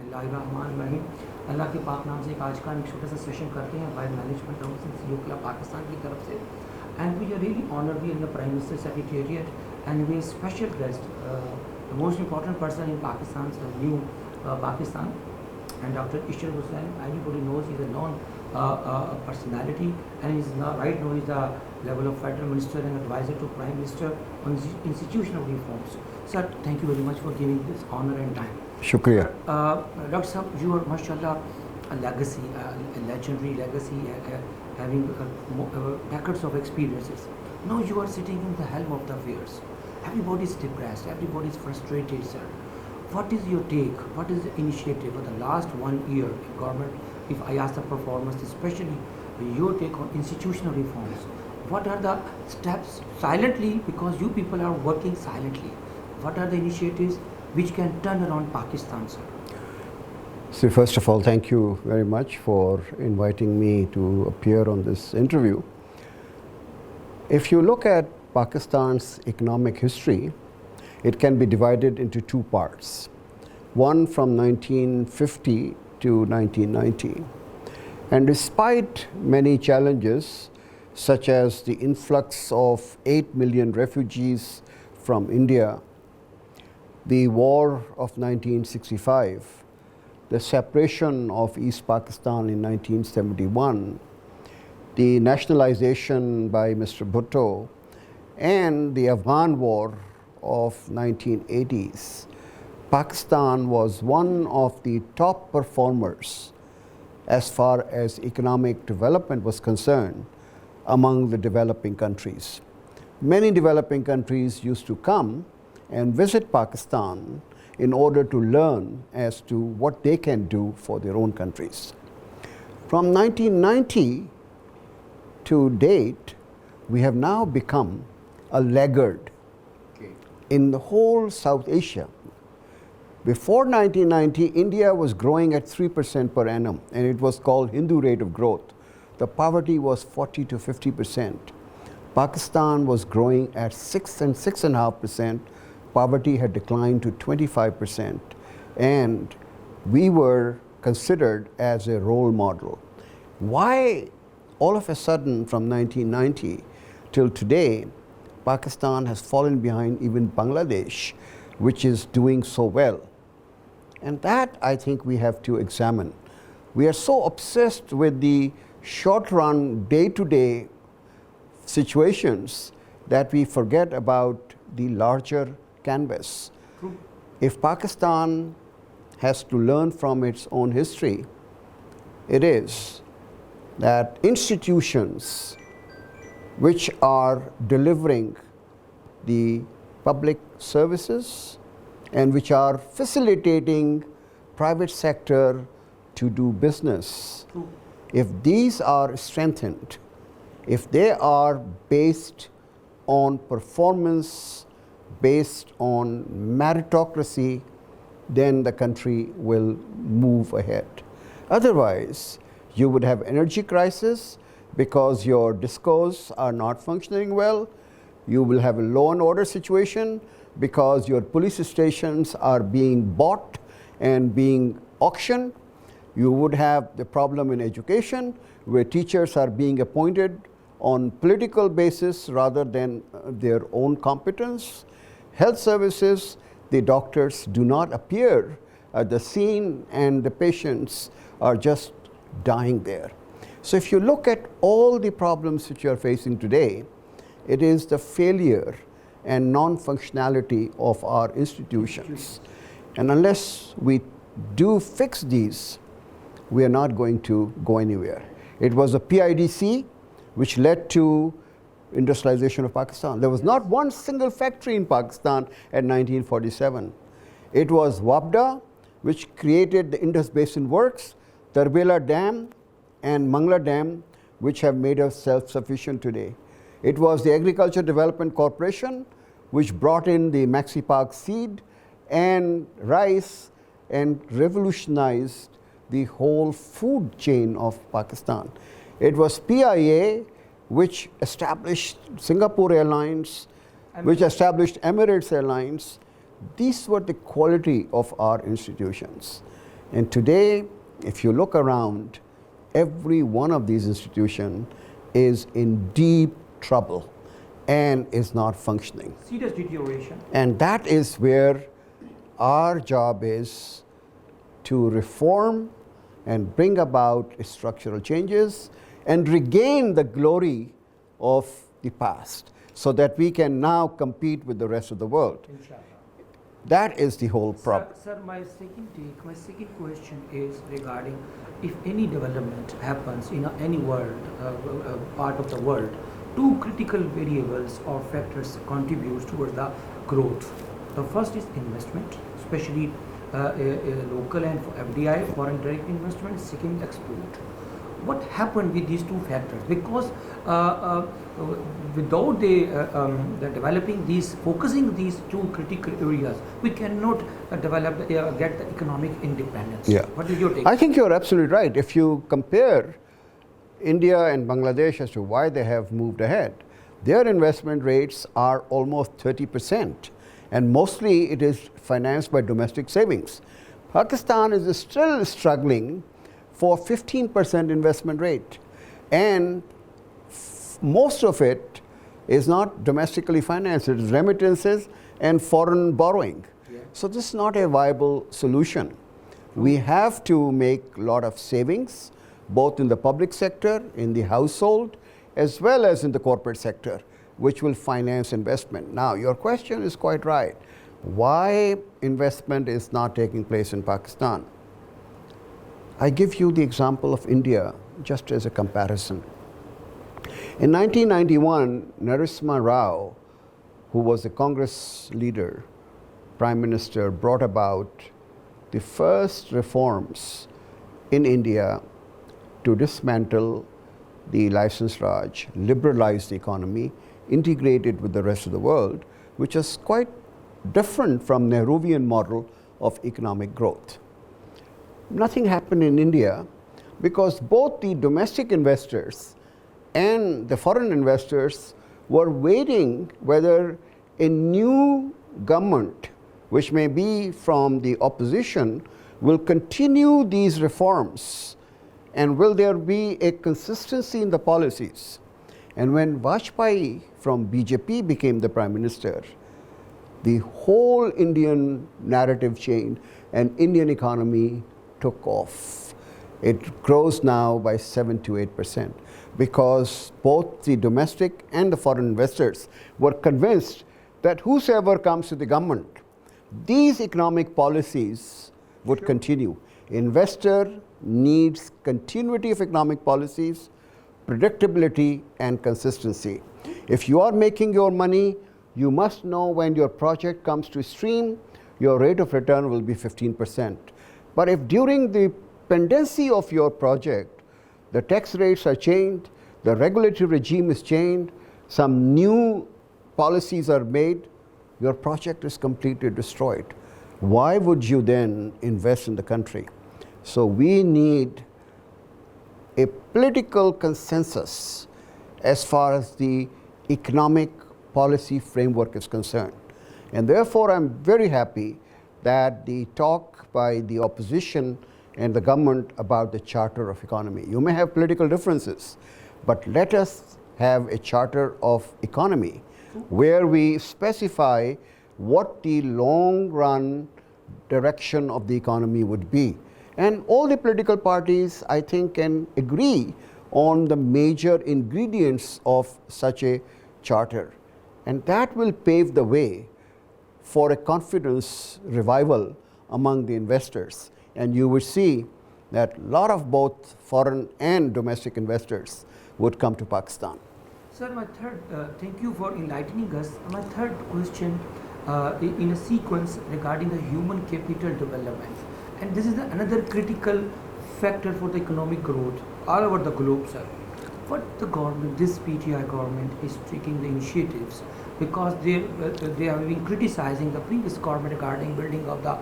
बिस्मिल्लाहिर्रहमानिर्रहीम। अल्लाह के पाक नाम से एक आज का एक छोटा सा सेशन करते हैं by management council UK Pakistan की तरफ से, and we are really honoured we in the prime minister secretariat and we special guest the most important person in Pakistan new Pakistan, and Dr. Ishrat Hussain. Everybody knows he's a known personality, and he's now right now he's the level of federal minister and advisor to Prime Minister on institutional reforms. Sir, thank you very much for giving this honor and time. Shukriya. Dr. Sahab, you are mashallah a legacy, a legendary legacy, having decades of experiences. Now you are sitting in the helm of the affairs. Everybody is depressed, everybody is frustrated, sir. What is your take? What is the initiative for the last 1 year in government? If I ask the performance, especially your take on institutional reforms, what are the steps silently, because you people are working silently? What are the initiatives which can turn around Pakistan, sir? So first of all, thank you very much for inviting me to appear on this interview. If you look at Pakistan's economic history, it can be divided into two parts. One from 1950 to 1990. And despite many challenges, such as the influx of 8 million refugees from India, the war of 1965, the separation of East Pakistan in 1971, the nationalization by Mr. Bhutto, and the Afghan war of 1980s, Pakistan was one of the top performers as far as economic development was concerned among the developing countries. Many developing countries used to come and visit Pakistan in order to learn as to what they can do for their own countries. From 1990 to date, we have now become a laggard in the whole South Asia. Before 1990, India was growing at 3% per annum, and it was called Hindu rate of growth. The poverty was 40 to 50%. Pakistan was growing at 6 and 6.5%. Poverty had declined to 25%, and we were considered as a role model. Why all of a sudden from 1990 till today, Pakistan has fallen behind even Bangladesh, which is doing so well? And that I think we have to examine. We are so obsessed with the short run, day-to-day situations that we forget about the larger canvas. True. If Pakistan has to learn from its own history, it is that institutions which are delivering the public services and which are facilitating private sector to do business, if these are strengthened, if they are based on performance, based on meritocracy, then the country will move ahead. Otherwise, you would have energy crisis because your discos are not functioning well. You will have a law and order situation because your police stations are being bought and being auctioned. You would have the problem in education where teachers are being appointed on political basis rather than their own competence. Health services, the doctors do not appear at the scene and the patients are just dying there. So if you look at all the problems which you are facing today, it is the failure and non-functionality of our institutions. And unless we do fix these, we are not going to go anywhere. It was the PIDC which led to industrialization of Pakistan. There was not one single factory in Pakistan at 1947. It was WAPDA which created the Indus Basin Works, Tarbela Dam and Mangla Dam, which have made us self-sufficient today. It was the Agriculture Development Corporation which brought in the Maxi-Pak seed and rice and revolutionized the whole food chain of Pakistan. It was PIA which established Singapore Airlines, which established Emirates Airlines. These were the quality of our institutions. And today, if you look around, every one of these institutions is in deep trouble and is not functioning. Serious deterioration. And that is where our job is to reform and bring about structural changes and regain the glory of the past so that we can now compete with the rest of the world. Inshallah. That is the whole problem. Sir, my second question is regarding if any development happens in any world, part of the world, two critical variables or factors contribute towards the growth. The first is investment, especially local and FDI, foreign direct investment. Second, export. What happened with these two factors? Because without the developing these, focusing these two critical areas, we cannot develop, get the economic independence. Yeah. What is your take? I think you're absolutely right. If you compare India and Bangladesh as to why they have moved ahead, their investment rates are almost 30%, and mostly it is financed by domestic savings. Pakistan is still struggling for 15% investment rate, and most of it is not domestically financed. It is remittances and foreign borrowing. Yeah. So this is not a viable solution. We have to make a lot of savings, both in the public sector, in the household, as well as in the corporate sector, which will finance investment. Now, your question is quite right. Why investment is not taking place in Pakistan? I give you the example of India just as a comparison. In 1991, Narasimha Rao, who was a Congress leader, Prime Minister, brought about the first reforms in India to dismantle the license Raj, liberalize the economy, integrate it with the rest of the world, which is quite different from Nehruvian model of economic growth. Nothing happened in India because both the domestic investors and the foreign investors were waiting whether a new government, which may be from the opposition, will continue these reforms and will there be a consistency in the policies. And when Vajpayee from BJP became the Prime Minister, the whole Indian narrative changed and Indian economy took off. It grows now by 7 to 8% because both the domestic and the foreign investors were convinced that whosoever comes to the government, these economic policies would continue. Investor needs continuity of economic policies, predictability and consistency. If you are making your money, you must know when your project comes to stream, your rate of return will be 15%. But if during the pendency of your project, the tax rates are changed, the regulatory regime is changed, some new policies are made, your project is completely destroyed. Why would you then invest in the country? So we need a political consensus as far as the economic policy framework is concerned. And therefore, I'm very happy that the talk by the opposition and the government about the Charter of Economy. You may have political differences, but let us have a Charter of Economy where we specify what the long-run direction of the economy would be. And all the political parties, I think, can agree on the major ingredients of such a charter. And that will pave the way for a confidence revival among the investors. And you will see that a lot of both foreign and domestic investors would come to Pakistan. Sir, my third, thank you for enlightening us. My third question in a sequence regarding the human capital development. And this is another critical factor for the economic growth all over the globe, sir. What the government, this PTI government, is taking the initiatives because they have been criticizing the previous government regarding building of the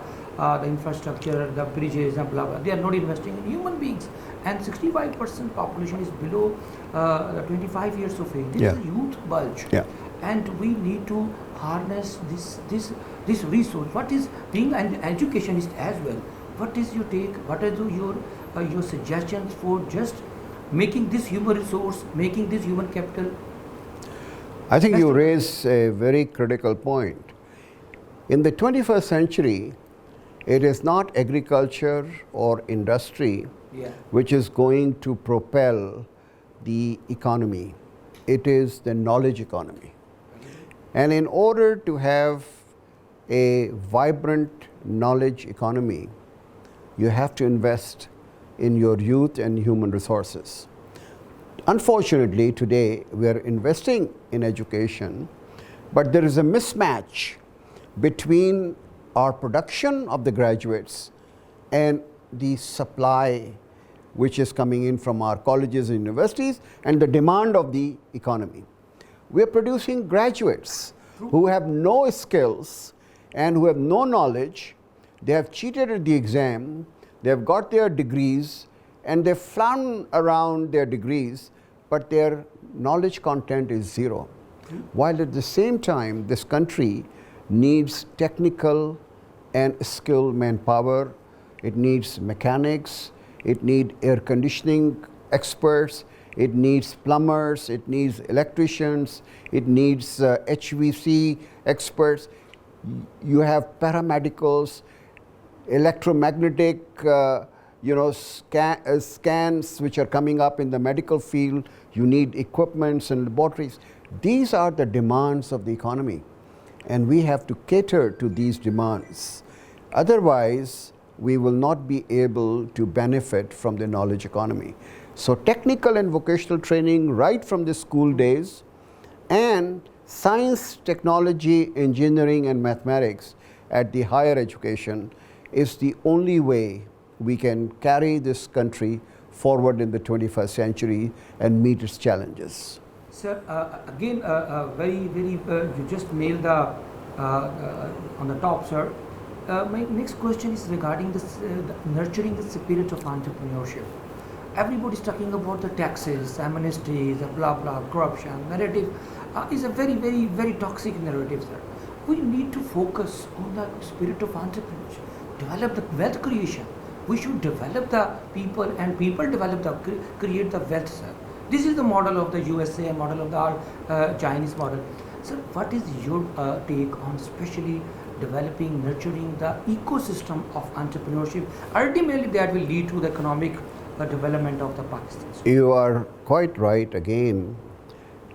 infrastructure, the bridges and blah blah. They are not investing in human beings, and 65% population is below 25 years of age. This is a youth bulge, and we need to harness this resource. What is being an educationist as well? what is your take? What are your suggestions for just making this human resource, making this human capital? I think Best you of- raise a very critical point. In the 21st century, it is not agriculture or industry Yeah. which is going to propel the economy. It is the knowledge economy. And in order to have a vibrant knowledge economy, you have to invest in your youth and human resources. Unfortunately, today we are investing in education, but there is a mismatch between our production of the graduates and the supply which is coming in from our colleges and universities and the demand of the economy. We are producing graduates who have no skills and who have no knowledge. They have cheated at the exam, they have got their degrees, and they flown around their degrees, but their knowledge content is zero. While at the same time, this country needs technical and skilled manpower. It needs mechanics, it needs air conditioning experts, it needs plumbers, it needs electricians, it needs HVC experts. You have paramedicals, electromagnetic scans which are coming up in the medical field. You need equipments and laboratories. These are the demands of the economy, and we have to cater to these demands. Otherwise, we will not be able to benefit from the knowledge economy. So technical and vocational training right from the school days, and science, technology, engineering and mathematics at the higher education is the only way we can carry this country forward in the 21st century and meet its challenges. Sir, again, very, you just nailed the on the top, sir. My next question is regarding this, nurturing the spirit of entrepreneurship. Everybody's talking about the taxes, amnesty, the blah blah, corruption narrative. Is a very toxic narrative, sir. We need to focus on the spirit of entrepreneurship, develop the wealth creation. We should develop the people, and people develop the create the wealth, sir. This is the model of the USA, model of the Chinese model. Sir, what is your take on especially developing, nurturing the ecosystem of entrepreneurship? Ultimately, that will lead to the economic development of the Pakistan. You are quite right again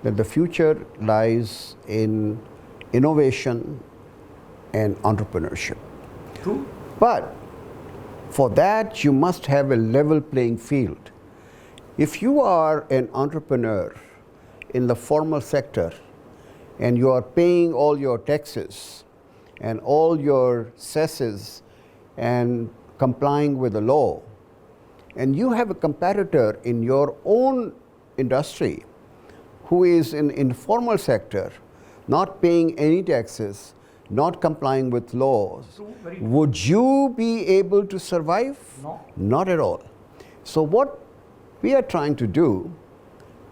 that the future lies in innovation and entrepreneurship. True. But for that, you must have a level playing field. If you are an entrepreneur in the formal sector and you are paying all your taxes and all your cesses and complying with the law, and you have a competitor in your own industry who is in informal sector, not paying any taxes, not complying with laws, would you be able to survive? No. Not at all. So what we are trying to do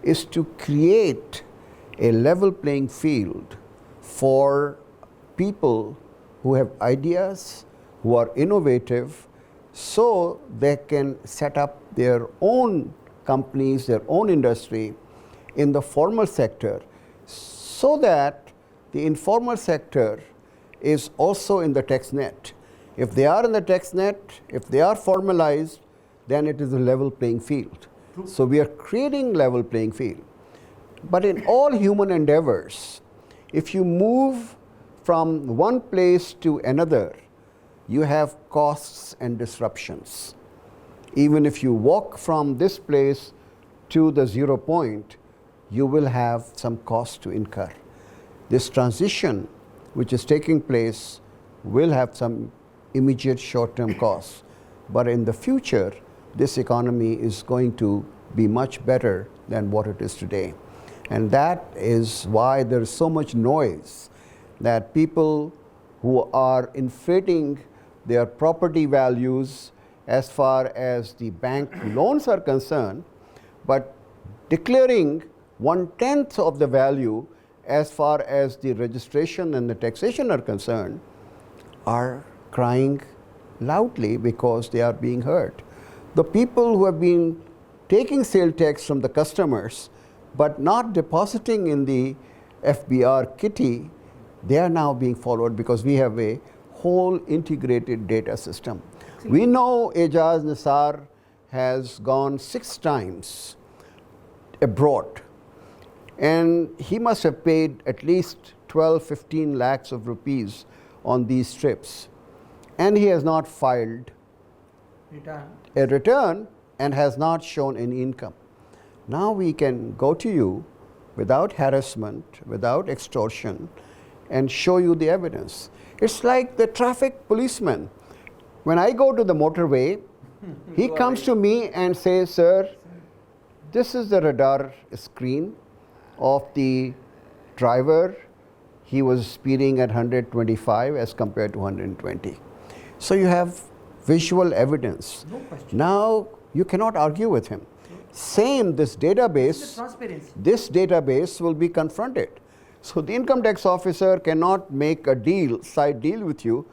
is to create a level playing field for people who have ideas, who are innovative, so they can set up their own companies, their own industry in the formal sector, so that the informal sector is also in the tax net. If they are in the tax net, if they are formalized, then it is a level playing field. True. So we are creating level playing field. But in all human endeavors, if you move from one place to another, you have costs and disruptions. Even if you walk from this place to the 0 point, you will have some cost to incur. This transition which is taking place will have some immediate short-term costs. But in the future, this economy is going to be much better than what it is today. And that is why there is so much noise that people who are inflating their property values as far as the bank loans are concerned, but declaring 1/10 of the value as far as the registration and the taxation are concerned, are crying loudly because they are being heard. The people who have been taking sale tax from the customers but not depositing in the FBR kitty, they are now being followed because we have a whole integrated data system. We know Ejaz Nisar has gone 6 times abroad, and he must have paid at least 12-15 lakhs of rupees on these trips, and he has not filed a return and has not shown any income. Now we can go to you without harassment, without extortion, and show you the evidence. It's like the traffic policeman. When I go to the motorway, he comes to me and says, "Sir, this is the radar screen of the driver. He was speeding at 125 as compared to 120. So you have visual evidence. No question. Now you cannot argue with him. Same, this database will be confronted. So the income tax officer cannot make a deal, side deal with you.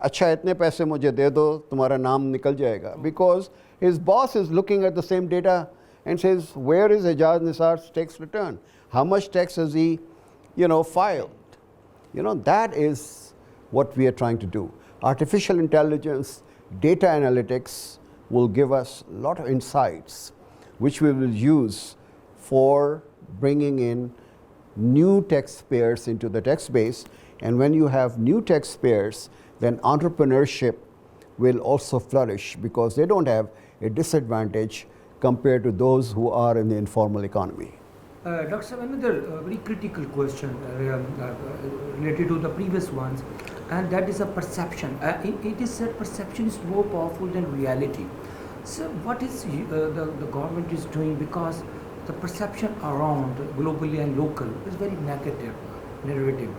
अच्छा इतने पैसे मुझे दे दो, तुम्हारा नाम निकल जाएगा. Because his boss is looking at the same data and says, where is Ejaz Nisar's tax return? How much tax has he, filed? That is what we are trying to do. Artificial intelligence, data analytics will give us a lot of insights which we will use for bringing in new taxpayers into the tax base. And when you have new taxpayers, then entrepreneurship will also flourish because they don't have a disadvantage compared to those who are in the informal economy. Dr. Sahab, another very critical question related to the previous ones, and that is a perception. It is said perception is more powerful than reality. So what is the government is doing, because the perception around globally and local is very negative, narrative.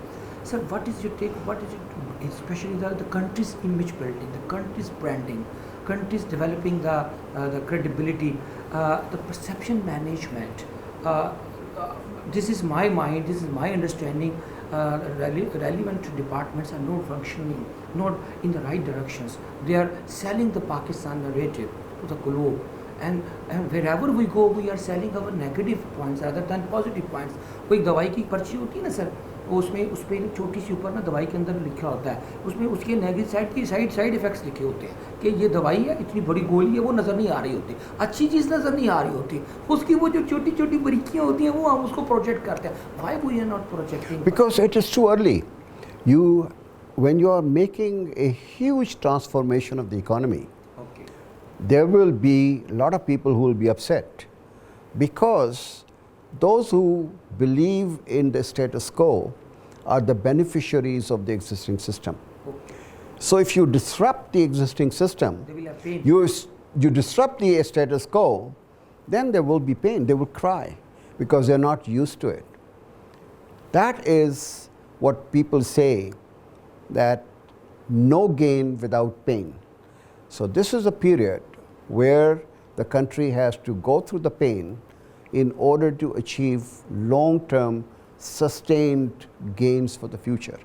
So what is your take, what is it, especially the country's image building, the country's branding, countries developing the credibility, the perception management. This is my mind, this is my understanding. Relevant departments are not functioning, not in the right directions. They are selling the Pakistan narrative to the globe, and wherever we go, we are selling our negative points rather than positive points. कोई दवाई की पर्ची होती है ना sir, उसमें उस पर छोटी सी ऊपर ना दवाई के अंदर लिखा होता है, उसमें उसके नेगेटिव साइड की साइड इफेक्ट्स लिखे होते हैं कि ये दवाई है, इतनी बड़ी गोली है, वो नज़र नहीं आ रही होती, अच्छी चीज़ नज़र नहीं आ रही होती, उसकी वो जो छोटी छोटी बारीकियाँ होती हैं वो हम उसको प्रोजेक्ट करते हैं. Why we are not projecting? Because it is too early. When you are making a huge transformation of the economy, there will be a lot of people who will be upset, because those who believe in the status quo are the beneficiaries of the existing system. So if you disrupt the existing system, They will have pain. you disrupt the status quo, then there will be pain. They will cry because they're not used to it. That is what people say, that no gain without pain. So this is a period where the country has to go through the pain in order to achieve long-term sustained gains for the future.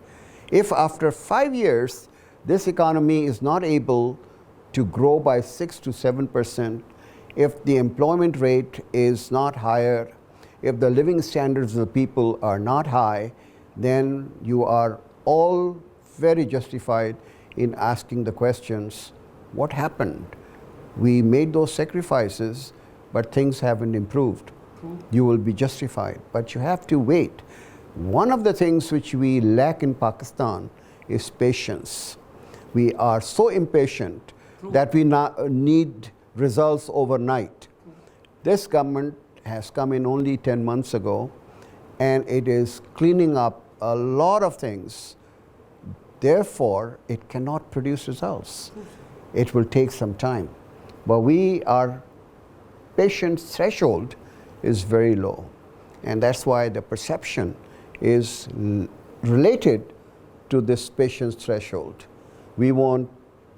If after 5 years this economy is not able to grow by 6 to 7%, if the employment rate is not higher, if the living standards of the people are not high, then you are all very justified in asking the questions, what happened? We made those sacrifices, but things haven't improved. You will be justified, but you have to wait. One of the things which we lack in Pakistan is patience. We are so impatient that we need results overnight. This government has come in only 10 months ago, and it is cleaning up a lot of things. Therefore, it cannot produce results. It will take some time. But our patience threshold is very low, and that's why the perception is related to this patience threshold. We want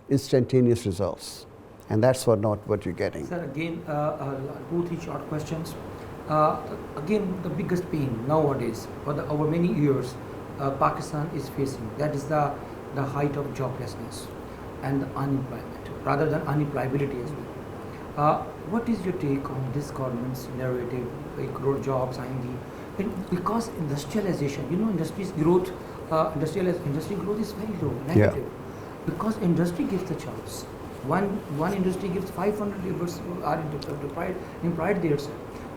instantaneous results, and that's not what you're getting. Sir, again, 2-3 short questions. Again, the biggest pain nowadays, for over many years, Pakistan is facing, that is the height of joblessness. and the unemployment, rather than unemployability as well. What is your take on this government's narrative, like crore jobs and because industrialization, industry's growth, industry growth is very low, negative, because industry gives the jobs. One industry gives 500 laborers who are employed there, sir.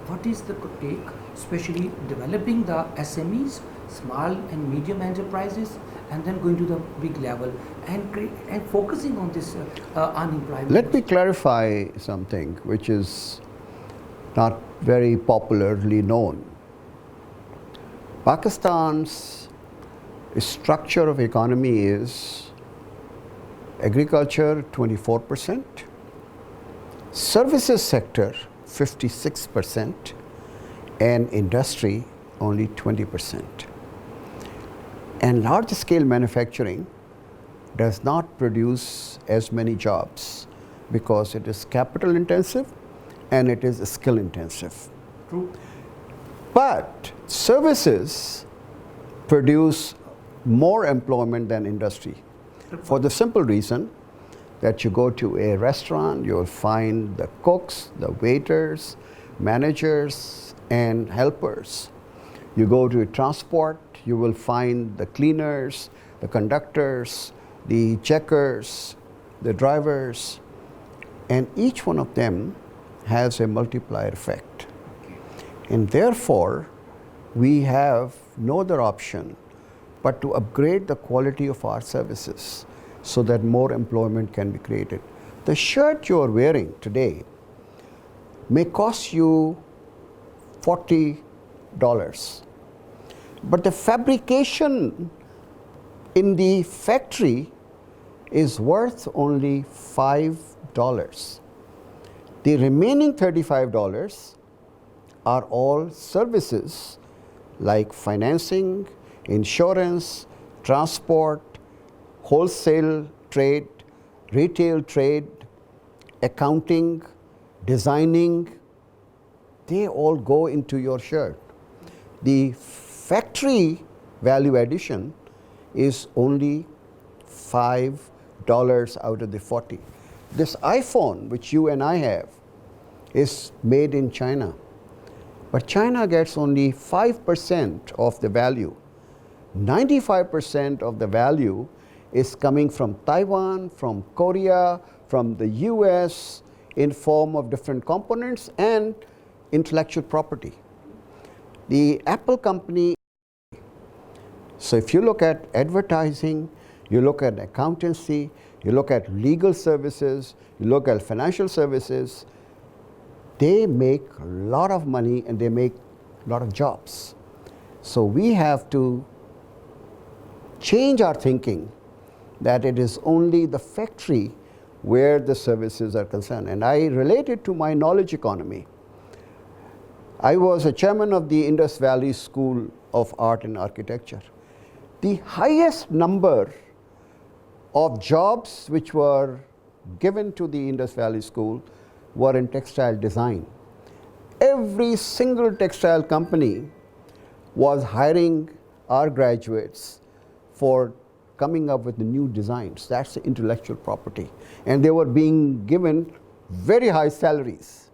What is the take, especially developing the SMEs, small and medium enterprises, and then going to the big level and focusing on this unemployment? Let me clarify something which is not very popularly known. Pakistan's structure of economy is agriculture 24%, services sector 56%, and industry only 20%. And large scale manufacturing does not produce as many jobs because it is capital intensive and it is skill intensive. True. But services produce more employment than industry for the simple reason that you go to a restaurant, you'll find the cooks, the waiters, managers, and helpers. You go to transport, you will find the cleaners, the conductors, the checkers, the drivers, and each one of them has a multiplier effect. And therefore, we have no other option but to upgrade the quality of our services so that more employment can be created. The shirt you are wearing today may cost you $40, but the fabrication in the factory is worth only $5. The remaining $35 are all services like financing, insurance, transport, wholesale trade, retail trade, accounting, designing. They all go into your shirt. The factory value addition is only $5 out of the 40. This iPhone, which you and I have, is made in China. But China gets only 5% of the value. 95% of the value is coming from Taiwan, from Korea, from the US, in form of different components and intellectual property. The Apple company, so if you look at advertising, you look at accountancy, you look at legal services, you look at financial services, they make a lot of money and they make a lot of jobs. So we have to change our thinking that it is only the factory where the services are concerned. And I relate it to my knowledge economy. I was a chairman of the Indus Valley School of Art and Architecture. The highest number of jobs which were given to the Indus Valley School were in textile design. Every single textile company was hiring our graduates for coming up with the new designs. That's the intellectual property. And they were being given very high salaries.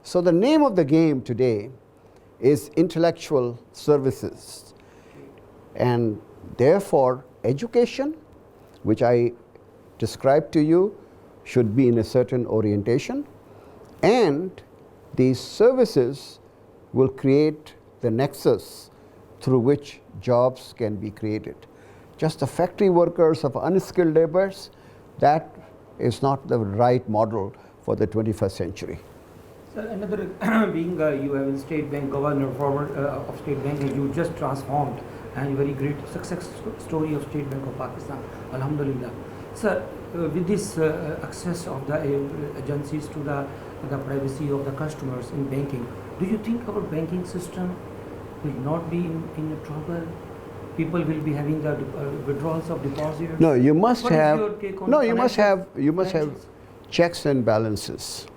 So the name of the game today is intellectual services. And therefore, education, which I described to you, should be in a certain orientation. And these services will create the nexus through which jobs can be created. Just the factory workers of unskilled laborers, that is not the right model for the 21st century. Sir, another being you have a State Bank governor, former of State Bank, and you just transformed, and a very great success story of State Bank of Pakistan, alhamdulillah. Sir, with this access of the agencies to the privacy of the customers in banking, do you think our banking system will not be in trouble? People will be having the withdrawals of deposits. No, you must What have. is your take on No, you must have financials? checks and balances.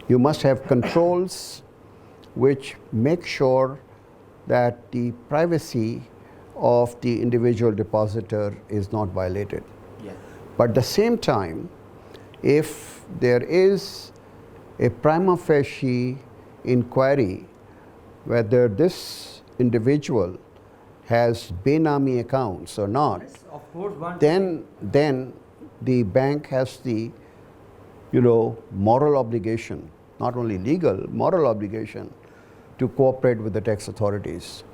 You must have controls which make sure that the privacy of the individual depositor is not violated. Yeah. But at the same time, if there is a prima facie inquiry whether this individual has Benami accounts or not, Yes, of course, then the bank has the moral obligation, not only legal, moral obligation to cooperate with the tax authorities.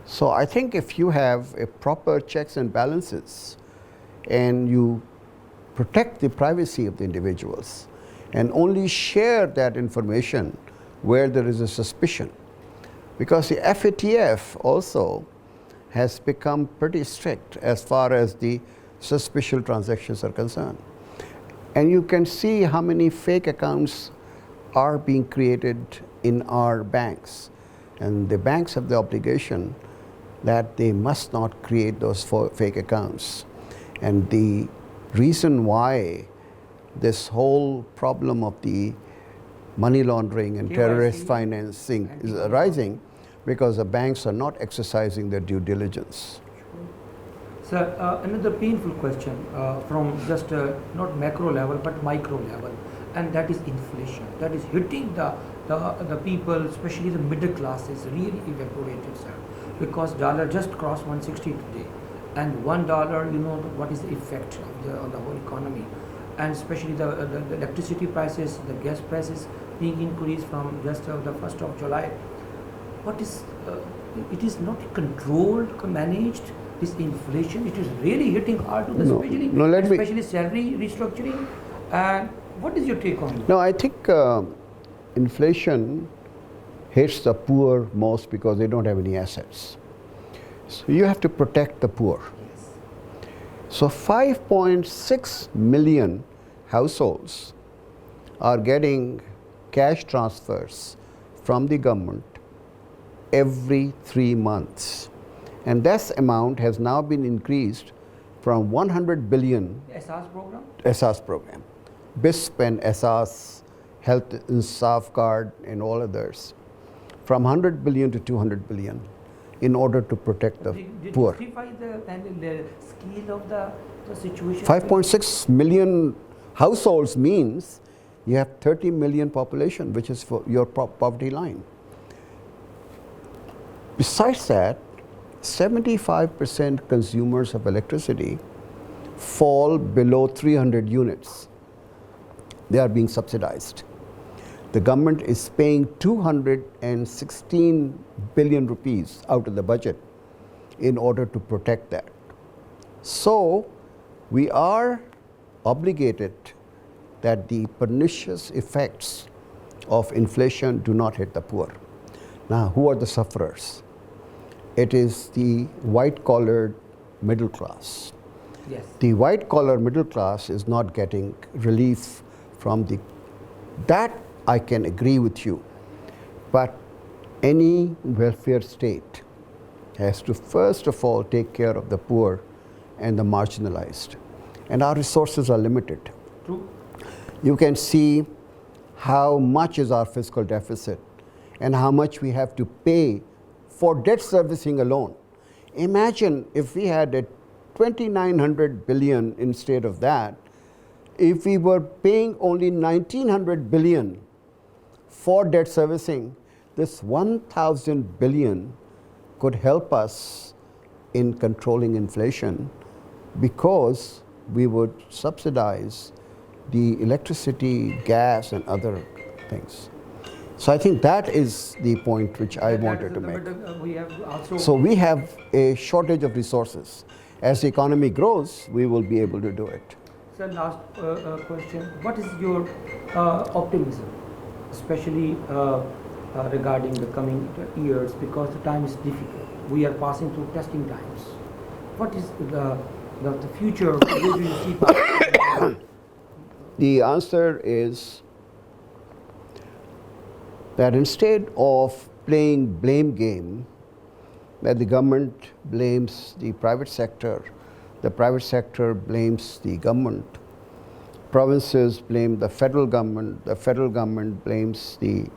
So I think if you have a proper checks and balances and you protect the privacy of the individuals and only share that information where there is a suspicion, because the FATF also has become pretty strict as far as the suspicious transactions are concerned. And you can see how many fake accounts are being created in our banks. And the banks have the obligation that they must not create those fake accounts. And the reason why this whole problem of the money laundering and terrorist financing is arising because the banks are not exercising their due diligence. Sir, another painful question from just not macro level but micro level, and that is inflation. That is hitting the people, especially the middle classes, really evaporated, sir. Because dollar just crossed 160 today, and $1, what is the effect on the whole economy, and especially the electricity prices, the gas prices being increased from just the 1st of July. What is it is not controlled, managed. This inflation, it is really hitting hard to the especially salary restructuring. And what is your take on it? No, I think inflation hits the poor most because they don't have any assets. So you have to protect the poor. Yes. So 5.6 million households are getting cash transfers from the government every 3 months. And that amount has now been increased from 100 billion. The SARS program? SARS program. BISP and SARS, Health Insaf Card and all others. From 100 billion to 200 billion in order to protect the poor. Did you justify the scale of the situation? 5.6 million households means you have 30 million population, which is for your poverty line. Besides that, 75% consumers of electricity fall below 300 units. They are being subsidized. The government is paying 216 billion rupees out of the budget in order to protect that. So we are obligated that the pernicious effects of inflation do not hit the poor. Now, who are the sufferers? It is the white-collared middle class. Yes. The white-collar middle class is not getting relief from that I can agree with you. But any welfare state has to first of all take care of the poor and the marginalized. And our resources are limited. True. You can see how much is our fiscal deficit and how much we have to pay for debt servicing alone. Imagine if we had a 2,900 billion instead of that, if we were paying only 1,900 billion for debt servicing, this 1,000 billion could help us in controlling inflation because we would subsidize the electricity, gas, and other things. So I think that is the point which I wanted to make. So we have a shortage of resources. As the economy grows, we will be able to do it. Sir, last question. What is your optimism, especially regarding the coming years, because the time is difficult. We are passing through testing times. What is the future? Where do you see Pakistan? The answer is that instead of playing blame game, where the government blames the private sector blames the government, provinces blame the federal government blames the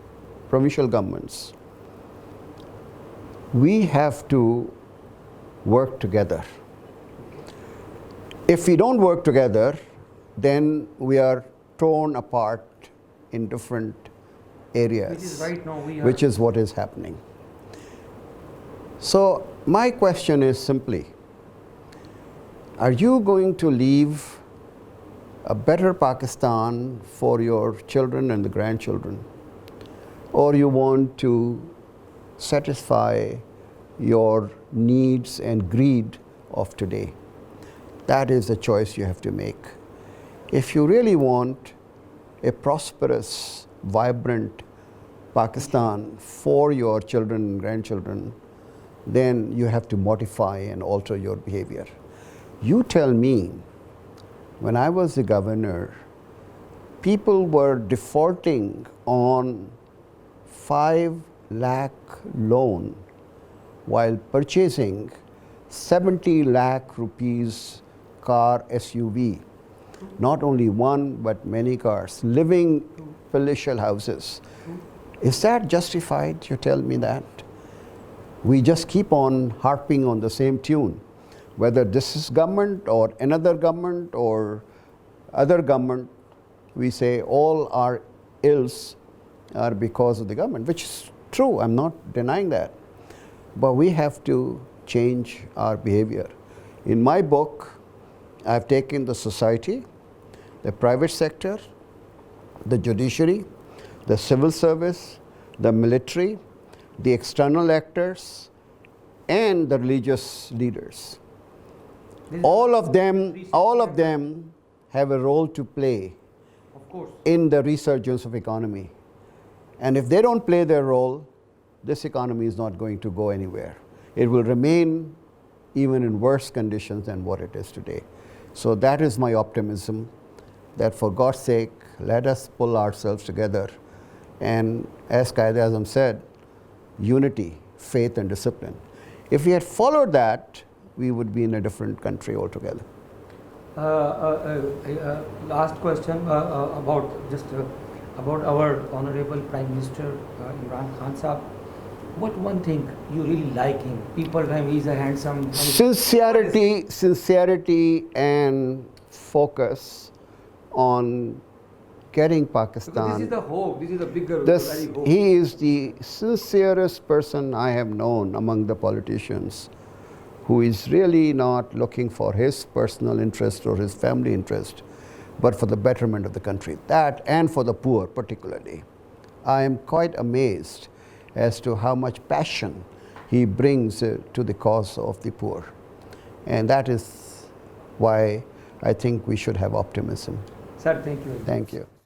provincial governments. We have to work together. If we don't work together, then we are torn apart in different areas, Which is right now we are. which is what is happening. So my question is simply, are you going to leave a better Pakistan for your children and the grandchildren, or you want to satisfy your needs and greed of today? That is the choice you have to make. If you really want a prosperous, vibrant Pakistan for your children and grandchildren, then you have to modify and alter your behavior. You tell me, when I was the governor, people were defaulting on 5 lakh loan while purchasing 70 lakh rupees car SUV. Not only one, but many cars, living palatial houses. Is that justified? You tell me that. We just keep on harping on the same tune. Whether this is government or another government or other government, we say all our ills are because of the government, which is true, I'm not denying that. But we have to change our behavior. In my book, I've taken the society, the private sector, the judiciary, the civil service, the military, the external actors, and the religious leaders. All of them have a role to play Of course. in the resurgence of economy. And if they don't play their role, this economy is not going to go anywhere. It will remain even in worse conditions than what it is today. So that is my optimism, that for God's sake, let us pull ourselves together. And as Quaid-e-Azam said, unity, faith, and discipline. If we had followed that, we would be in a different country altogether. Last question about our honorable Prime Minister Imran Khan Sahab. What one thing you really like him? People tell him he's a handsome. Sincerity and focus on getting Pakistan. Because this is the hope. This is the bigger. Very hope. He is the sincerest person I have known among the politicians, who is really not looking for his personal interest or his family interest, but for the betterment of the country. That, and for the poor particularly. I am quite amazed as to how much passion he brings to the cause of the poor. And that is why I think we should have optimism. Sir, thank you. Thank you.